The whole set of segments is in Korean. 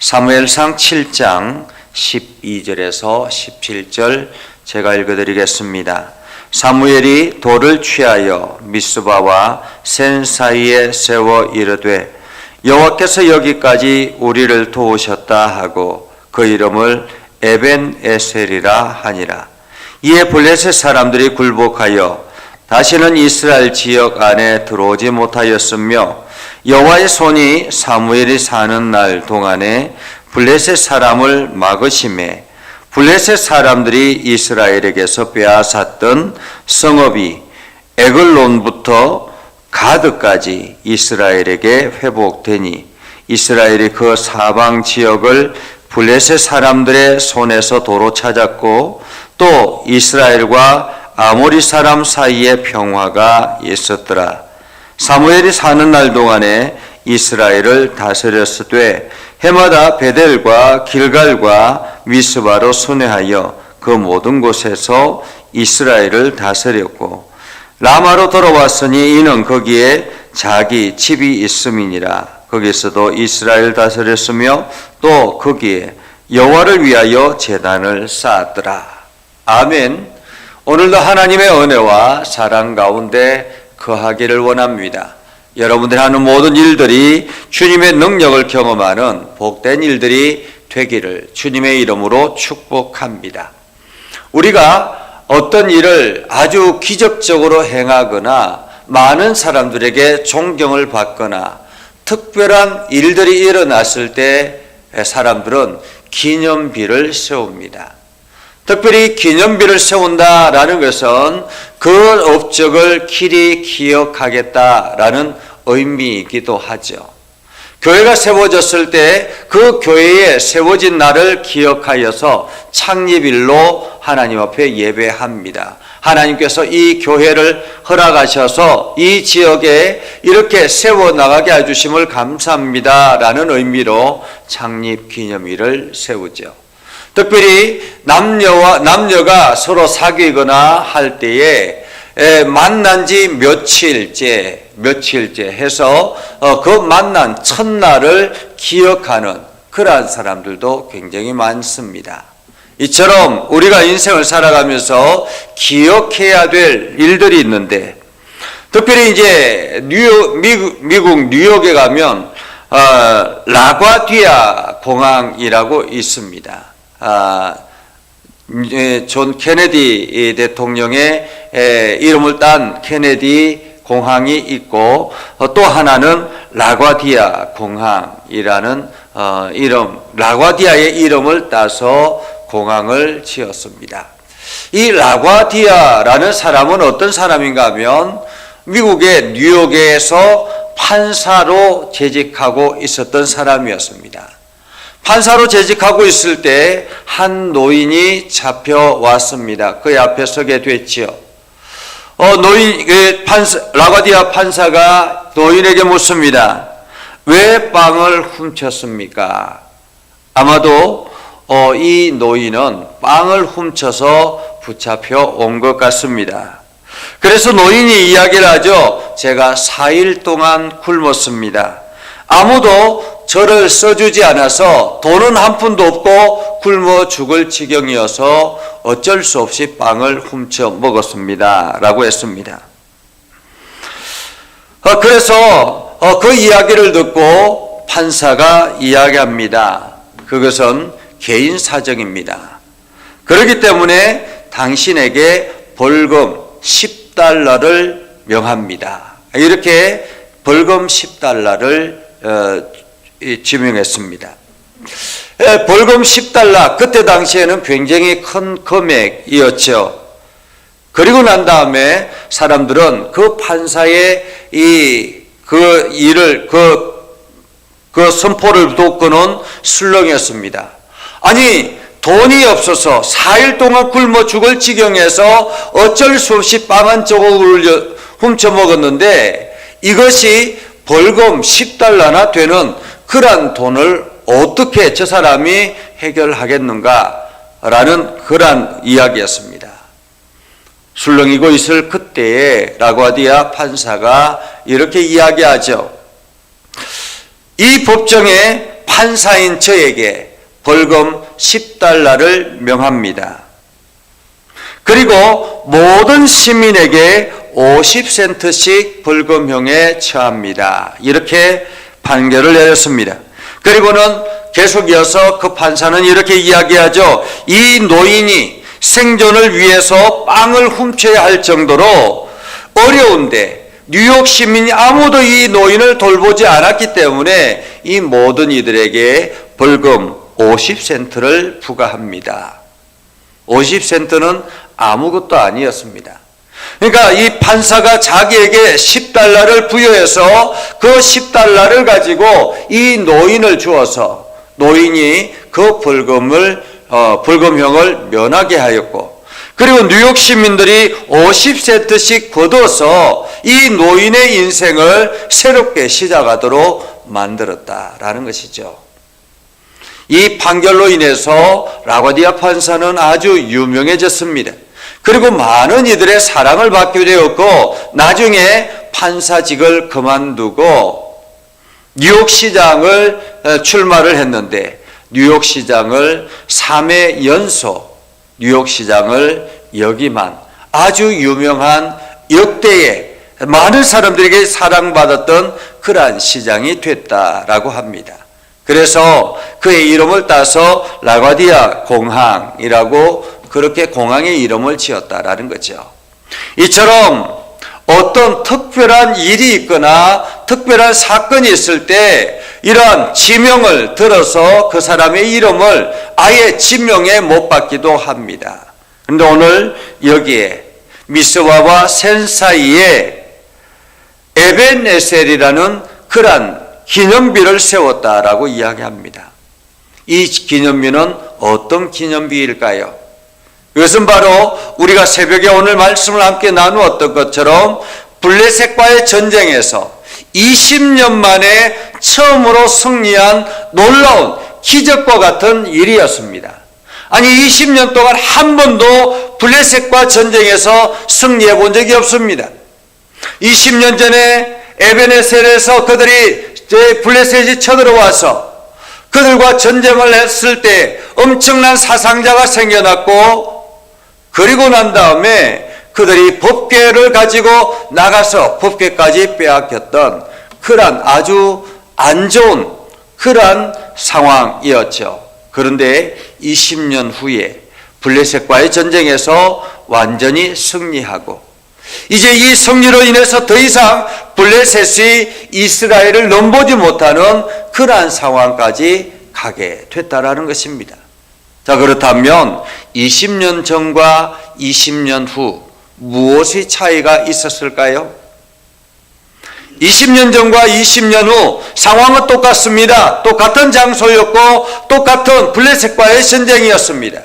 사무엘상 7장 12절에서 17절 제가 읽어드리겠습니다. 사무엘이 돌을 취하여 미스바와 센 사이에 세워 이르되 여호와께서 여기까지 우리를 도우셨다 하고 그 이름을 에벤에셀이라 하니라. 이에 블레셋 사람들이 굴복하여 다시는 이스라엘 지역 안에 들어오지 못하였으며 여호와의 손이 사무엘이 사는 날 동안에 블레셋 사람을 막으심에 블레셋 사람들이 이스라엘에게서 빼앗았던 성읍이 에글론부터 가드까지 이스라엘에게 회복되니 이스라엘이 그 사방 지역을 블레셋 사람들의 손에서 도로 찾았고 또 이스라엘과 아모리 사람 사이에 평화가 있었더라. 사무엘이 사는 날 동안에 이스라엘을 다스렸으되 해마다 베델과 길갈과 미스바로 순회하여 그 모든 곳에서 이스라엘을 다스렸고 라마로 돌아왔으니 이는 거기에 자기 집이 있음이니라. 거기서도 이스라엘 다스렸으며 또 거기에 여호와를 위하여 제단을 쌓았더라. 아멘. 오늘도 하나님의 은혜와 사랑 가운데 거하기를 원합니다. 여러분들이 하는 모든 일들이 주님의 능력을 경험하는 복된 일들이 되기를 주님의 이름으로 축복합니다. 우리가 어떤 일을 아주 기적적으로 행하거나 많은 사람들에게 존경을 받거나 특별한 일들이 일어났을 때 사람들은 기념비를 세웁니다. 특별히 기념비를 세운다라는 것은 그 업적을 길이 기억하겠다라는 의미이기도 하죠. 교회가 세워졌을 때 그 교회에 세워진 날을 기억하여서 창립일로 하나님 앞에 예배합니다. 하나님께서 이 교회를 허락하셔서 이 지역에 이렇게 세워나가게 해주심을 감사합니다라는 의미로 창립기념일을 세우죠. 특별히 남녀가 서로 사귀거나 할 때에 만난 지 며칠째 해서 그 만난 첫날을 기억하는 그러한 사람들도 굉장히 많습니다. 이처럼 우리가 인생을 살아가면서 기억해야 될 일들이 있는데 특별히 이제 미국 뉴욕에 가면 라과디아 공항이라고 있습니다. 존 케네디 대통령의 이름을 딴 케네디 공항이 있고 또 하나는 라과디아 공항이라는 라과디아의 이름을 따서 공항을 지었습니다. 이 라과디아라는 사람은 어떤 사람인가 하면 미국의 뉴욕에서 판사로 재직하고 있었던 사람이었습니다. 판사로 재직하고 있을 때 한 노인이 잡혀왔습니다. 그의 앞에 서게 됐지요. 라과디아 판사가 노인에게 묻습니다. 왜 빵을 훔쳤습니까? 아마도 이 노인은 빵을 훔쳐서 붙잡혀 온 것 같습니다. 그래서 노인이 이야기를 하죠. 제가 4일 동안 굶었습니다. 아무도 저를 써주지 않아서 돈은 한 푼도 없고 굶어 죽을 지경이어서 어쩔 수 없이 빵을 훔쳐 먹었습니다. 라고 했습니다. 그래서 그 이야기를 듣고 판사가 이야기합니다. 그것은 개인 사정입니다. 그렇기 때문에 당신에게 벌금 10달러를 명합니다. 이렇게 벌금 10달러를 지명했습니다. 벌금 10달러, 그때 당시에는 굉장히 큰 금액이었죠. 그리고 난 다음에 사람들은 그 판사의 그 선포를 돕고는 술렁였습니다. 아니, 돈이 없어서 4일 동안 굶어 죽을 지경에서 어쩔 수 없이 빵 한 조각을 훔쳐 먹었는데 이것이 벌금 10달러나 되는 그러한 돈을 어떻게 저 사람이 해결하겠는가 라는 그러한 이야기였습니다. 술렁이고 있을 그때에 라과디아 판사가 이렇게 이야기하죠. 이 법정에 판사인 저에게 벌금 10달러를 명합니다. 그리고 모든 시민에게 50센트씩 벌금형에 처합니다. 이렇게 판결을 내렸습니다. 그리고는 계속 이어서 그 판사는 이렇게 이야기하죠. 이 노인이 생존을 위해서 빵을 훔쳐야 할 정도로 어려운데 뉴욕 시민이 아무도 이 노인을 돌보지 않았기 때문에 이 모든 이들에게 벌금 50센트를 부과합니다. 50센트는 아무것도 아니었습니다. 그러니까 이 판사가 자기에게 10달러를 부여해서 그 10달러를 가지고 이 노인을 주어서 노인이 그 벌금형을 면하게 하였고, 그리고 뉴욕 시민들이 50센트씩 거둬서 이 노인의 인생을 새롭게 시작하도록 만들었다라는 것이죠. 이 판결로 인해서 라과디아 판사는 아주 유명해졌습니다. 그리고 많은 이들의 사랑을 받게 되었고, 나중에 판사직을 그만두고 뉴욕시장을 출마를 했는데, 뉴욕시장을 3회 연속 뉴욕시장을 역임한 아주 유명한 역대의 많은 사람들에게 사랑받았던 그러한 시장이 됐다라고 합니다. 그래서 그의 이름을 따서 라과디아 공항이라고 그렇게 공항의 이름을 지었다라는 거죠. 이처럼 어떤 특별한 일이 있거나 특별한 사건이 있을 때 이러한 지명을 들어서 그 사람의 이름을 아예 지명에 못 받기도 합니다. 그런데 오늘 여기에 미스와와 센 사이에 에벤에셀이라는 그러한 기념비를 세웠다라고 이야기합니다. 이 기념비는 어떤 기념비일까요? 이것은 바로 우리가 새벽에 오늘 말씀을 함께 나누었던 것처럼 블레셋과의 전쟁에서 20년 만에 처음으로 승리한 놀라운 기적과 같은 일이었습니다. 아니 20년 동안 한 번도 블레셋과 전쟁에서 승리해 본 적이 없습니다. 20년 전에 에베네셀에서 그들이 블레셋이 쳐들어와서 그들과 전쟁을 했을 때 엄청난 사상자가 생겨났고, 그리고 난 다음에 그들이 법궤를 가지고 나가서 법궤까지 빼앗겼던 그러한 아주 안 좋은 그러한 상황이었죠. 그런데 20년 후에 블레셋과의 전쟁에서 완전히 승리하고, 이제 이 승리로 인해서 더 이상 블레셋이 이스라엘을 넘보지 못하는 그러한 상황까지 가게 됐다라는 것입니다. 자, 그렇다면 20년 전과 20년 후 무엇이 차이가 있었을까요? 20년 전과 20년 후 상황은 똑같습니다. 똑같은 장소였고 똑같은 블레셋과의 전쟁이었습니다.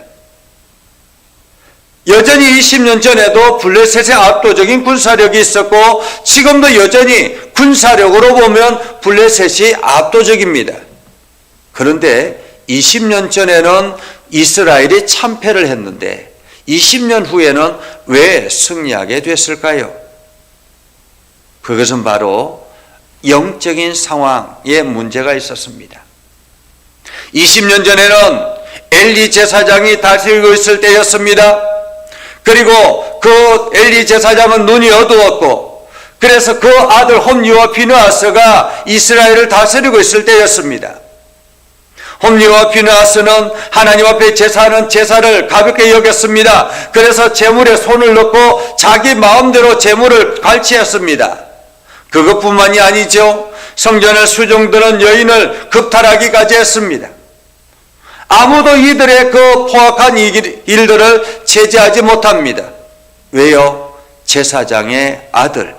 여전히 20년 전에도 블레셋의 압도적인 군사력이 있었고 지금도 여전히 군사력으로 보면 블레셋이 압도적입니다. 그런데 20년 전에는 이스라엘이 참패를 했는데 20년 후에는 왜 승리하게 됐을까요? 그것은 바로 영적인 상황에 문제가 있었습니다. 20년 전에는 엘리 제사장이 다스리고 있을 때였습니다. 그리고 그 엘리 제사장은 눈이 어두웠고, 그래서 그 아들 홈리와 비느하스가 이스라엘을 다스리고 있을 때였습니다. 홈리와 비느하스는 하나님 앞에 제사하는 제사를 가볍게 여겼습니다. 그래서 제물에 손을 넣고 자기 마음대로 제물을 갈취했습니다. 그것뿐만이 아니죠. 성전을 수종드는 여인을 겁탈하기까지 했습니다. 아무도 이들의 그 포악한 일들을 제재하지 못합니다. 왜요? 제사장의 아들,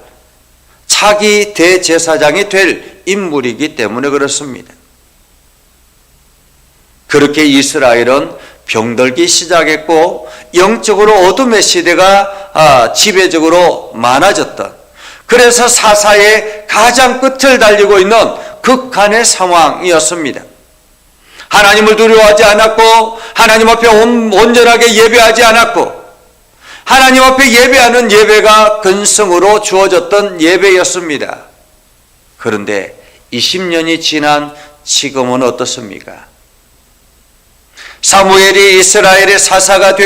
차기 대제사장이 될 인물이기 때문에 그렇습니다. 그렇게 이스라엘은 병들기 시작했고 영적으로 어둠의 시대가 지배적으로 많아졌던, 그래서 사사의 가장 끝을 달리고 있는 극한의 상황이었습니다. 하나님을 두려워하지 않았고 하나님 앞에 온전하게 예배하지 않았고, 하나님 앞에 예배하는 예배가 근성으로 주어졌던 예배였습니다. 그런데 20년이 지난 지금은 어떻습니까? 사무엘이 이스라엘의 사사가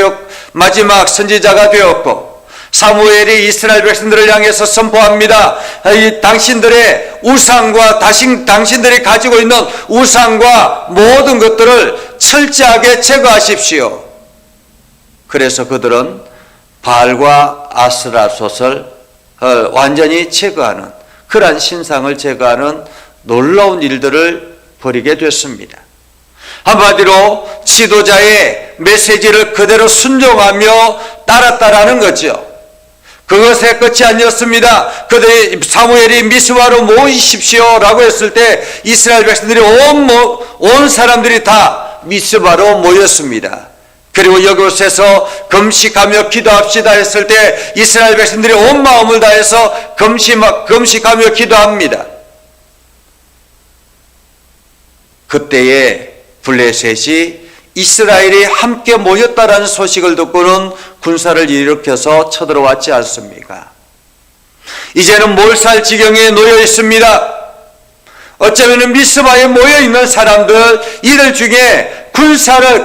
마지막 선지자가 되었고, 사무엘이 이스라엘 백성들을 향해서 선포합니다. 당신들의 우상과 당신들이 가지고 있는 우상과 모든 것들을 철저하게 제거하십시오. 그래서 그들은 바알과 아스라솥을 완전히 제거하는, 그러한 신상을 제거하는 놀라운 일들을 벌이게 됐습니다. 한마디로 지도자의 메시지를 그대로 순종하며 따랐다라는 거죠. 그것에 끝이 아니었습니다. 그들이 사무엘이 미스바로 모이십시오 라고 했을 때 이스라엘 백성들이 온 사람들이 다 미스바로 모였습니다. 그리고 이곳에서 금식하며 기도합시다 했을 때 이스라엘 백성들이 온 마음을 다해서 금식하며 기도합니다. 그때에 블레셋이 이스라엘이 함께 모였다라는 소식을 듣고는 군사를 일으켜서 쳐들어왔지 않습니까? 이제는 몰살 지경에 놓여 있습니다. 어쩌면 미스바에 모여 있는 사람들, 이들 중에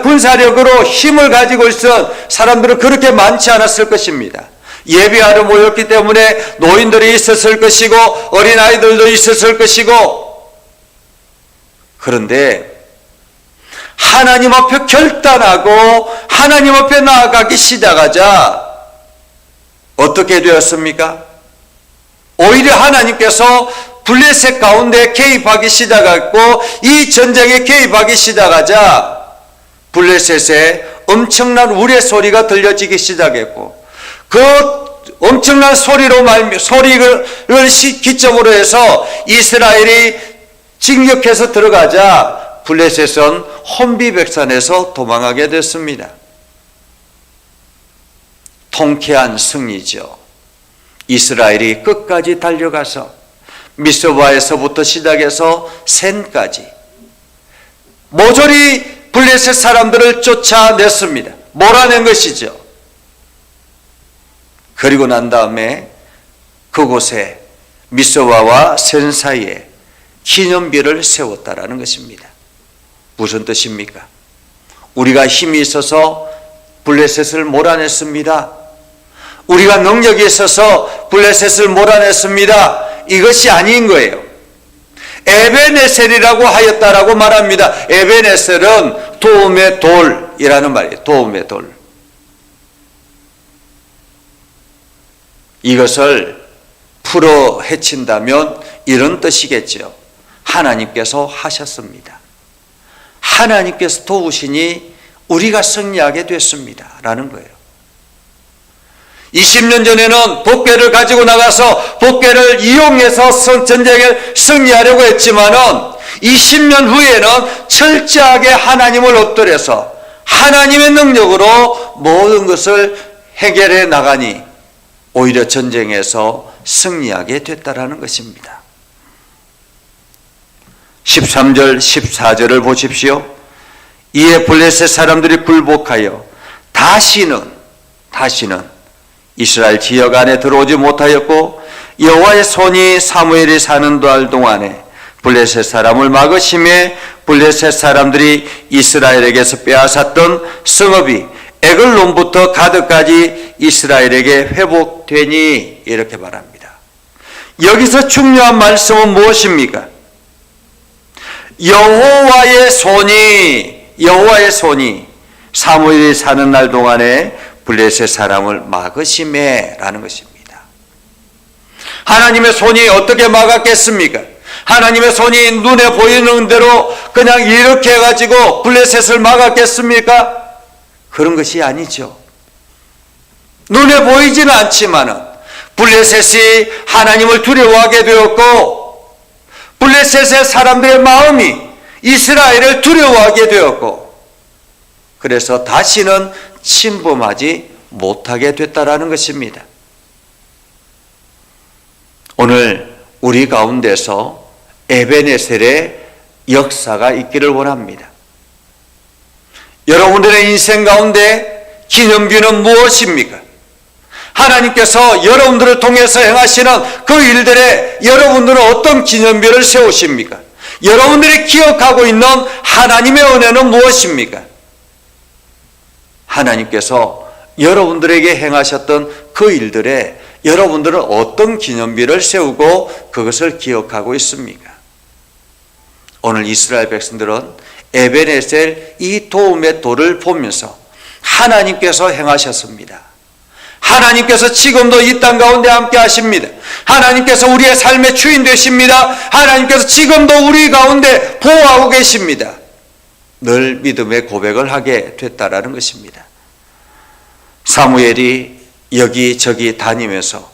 군사력으로 힘을 가지고 있던 사람들은 그렇게 많지 않았을 것입니다. 예배하러 모였기 때문에 노인들이 있었을 것이고 어린아이들도 있었을 것이고, 그런데 하나님 앞에 결단하고 하나님 앞에 나아가기 시작하자 어떻게 되었습니까? 오히려 하나님께서 블레셋 가운데 개입하기 시작했고, 이 전쟁에 개입하기 시작하자 블레셋에 엄청난 우레소리가 들려지기 시작했고, 그 엄청난 소리를 기점으로 해서 이스라엘이 진격해서 들어가자 블레셋은 혼비백산에서 도망하게 됐습니다. 통쾌한 승리죠. 이스라엘이 끝까지 달려가서 미스바에서부터 시작해서 센까지 모조리 블레셋 사람들을 쫓아냈습니다. 몰아낸 것이죠. 그리고 난 다음에 그곳에 미스바와 센 사이에 기념비를 세웠다라는 것입니다. 무슨 뜻입니까? 우리가 힘이 있어서 블레셋을 몰아냈습니다. 우리가 능력이 있어서 블레셋을 몰아냈습니다. 이것이 아닌 거예요. 에벤에셀이라고 하였다라고 말합니다. 에벤에셀은 도움의 돌이라는 말이에요. 도움의 돌. 이것을 풀어 헤친다면 이런 뜻이겠죠. 하나님께서 하셨습니다. 하나님께서 도우시니 우리가 승리하게 됐습니다 라는 거예요. 20년 전에는 복궤를 가지고 나가서 복궤를 이용해서 전쟁을 승리하려고 했지만은 20년 후에는 철저하게 하나님을 엎드려서 하나님의 능력으로 모든 것을 해결해 나가니 오히려 전쟁에서 승리하게 됐다라는 것입니다. 13절 14절을 보십시오. 이에 블레셋 사람들이 굴복하여 다시는 이스라엘 지역 안에 들어오지 못하였고, 여호와의 손이 사무엘이 사는 달 동안에 블레셋 사람을 막으심에 블레셋 사람들이 이스라엘에게서 빼앗았던 성읍이 에글론부터 가드까지 이스라엘에게 회복되니, 이렇게 말합니다. 여기서 중요한 말씀은 무엇입니까? 여호와의 손이 사무엘이 사는 날 동안에 블레셋 사람을 막으심에 라는 것입니다. 하나님의 손이 어떻게 막았겠습니까? 하나님의 손이 눈에 보이는 대로 그냥 이렇게 해가지고 블레셋을 막았겠습니까? 그런 것이 아니죠. 눈에 보이지는 않지만은 블레셋이 하나님을 두려워하게 되었고, 블레셋의 사람들의 마음이 이스라엘을 두려워하게 되었고, 그래서 다시는 침범하지 못하게 됐다라는 것입니다. 오늘 우리 가운데서 에벤에셀의 역사가 있기를 원합니다. 여러분들의 인생 가운데 기념비는 무엇입니까? 하나님께서 여러분들을 통해서 행하시는 그 일들에 여러분들은 어떤 기념비를 세우십니까? 여러분들이 기억하고 있는 하나님의 은혜는 무엇입니까? 하나님께서 여러분들에게 행하셨던 그 일들에 여러분들은 어떤 기념비를 세우고 그것을 기억하고 있습니까? 오늘 이스라엘 백성들은 에베네셀 이 도움의 돌을 보면서 하나님께서 행하셨습니다. 하나님께서 지금도 이 땅 가운데 함께 하십니다. 하나님께서 우리의 삶의 주인 되십니다. 하나님께서 지금도 우리 가운데 보호하고 계십니다. 늘 믿음의 고백을 하게 됐다라는 것입니다. 사무엘이 여기저기 다니면서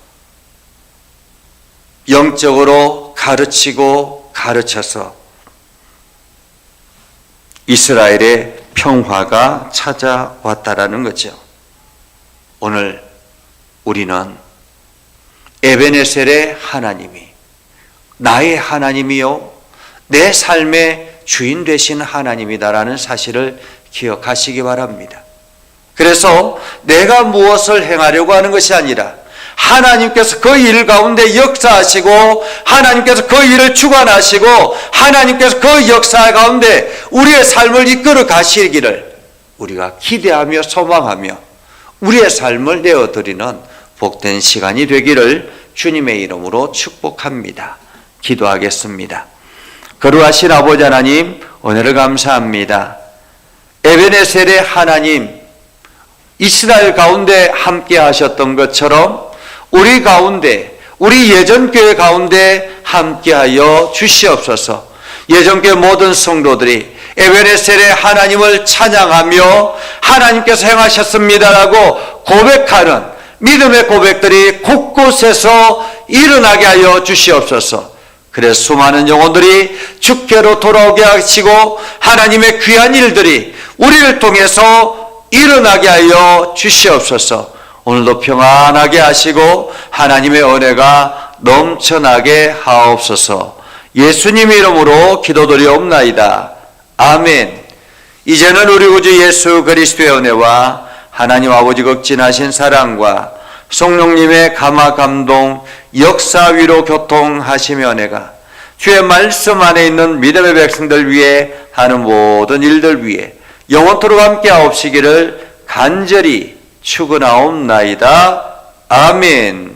영적으로 가르치고 가르쳐서 이스라엘의 평화가 찾아왔다라는 거죠. 오늘 우리는 에베네셀의 하나님이 나의 하나님이요 내 삶의 주인 되신 하나님이다라는 사실을 기억하시기 바랍니다. 그래서 내가 무엇을 행하려고 하는 것이 아니라 하나님께서 그 일 가운데 역사하시고 하나님께서 그 일을 주관하시고 하나님께서 그 역사 가운데 우리의 삶을 이끌어 가시기를 우리가 기대하며 소망하며 우리의 삶을 내어드리는 복된 시간이 되기를 주님의 이름으로 축복합니다. 기도하겠습니다. 거룩하신 아버지 하나님, 은혜를 감사합니다. 에베네셀의 하나님, 이스라엘 가운데 함께 하셨던 것처럼 우리 가운데, 우리 예전교회 가운데 함께하여 주시옵소서. 예전교회 모든 성도들이 에베네셀의 하나님을 찬양하며 하나님께서 행하셨습니다라고 고백하는 믿음의 고백들이 곳곳에서 일어나게 하여 주시옵소서. 그래서 수많은 영혼들이 주께로 돌아오게 하시고 하나님의 귀한 일들이 우리를 통해서 일어나게 하여 주시옵소서. 오늘도 평안하게 하시고 하나님의 은혜가 넘쳐나게 하옵소서. 예수님 이름으로 기도드리옵나이다. 아멘. 이제는 우리 구주 예수 그리스도의 은혜와 하나님 아버지 극진하신 사랑과 성령님의 감화 감동 역사 위로 교통하시며 은혜가 주의 말씀 안에 있는 믿음의 백성들 위해 하는 모든 일들 위해 영원토록 함께 하옵시기를 간절히 축원하옵나이다. 아멘.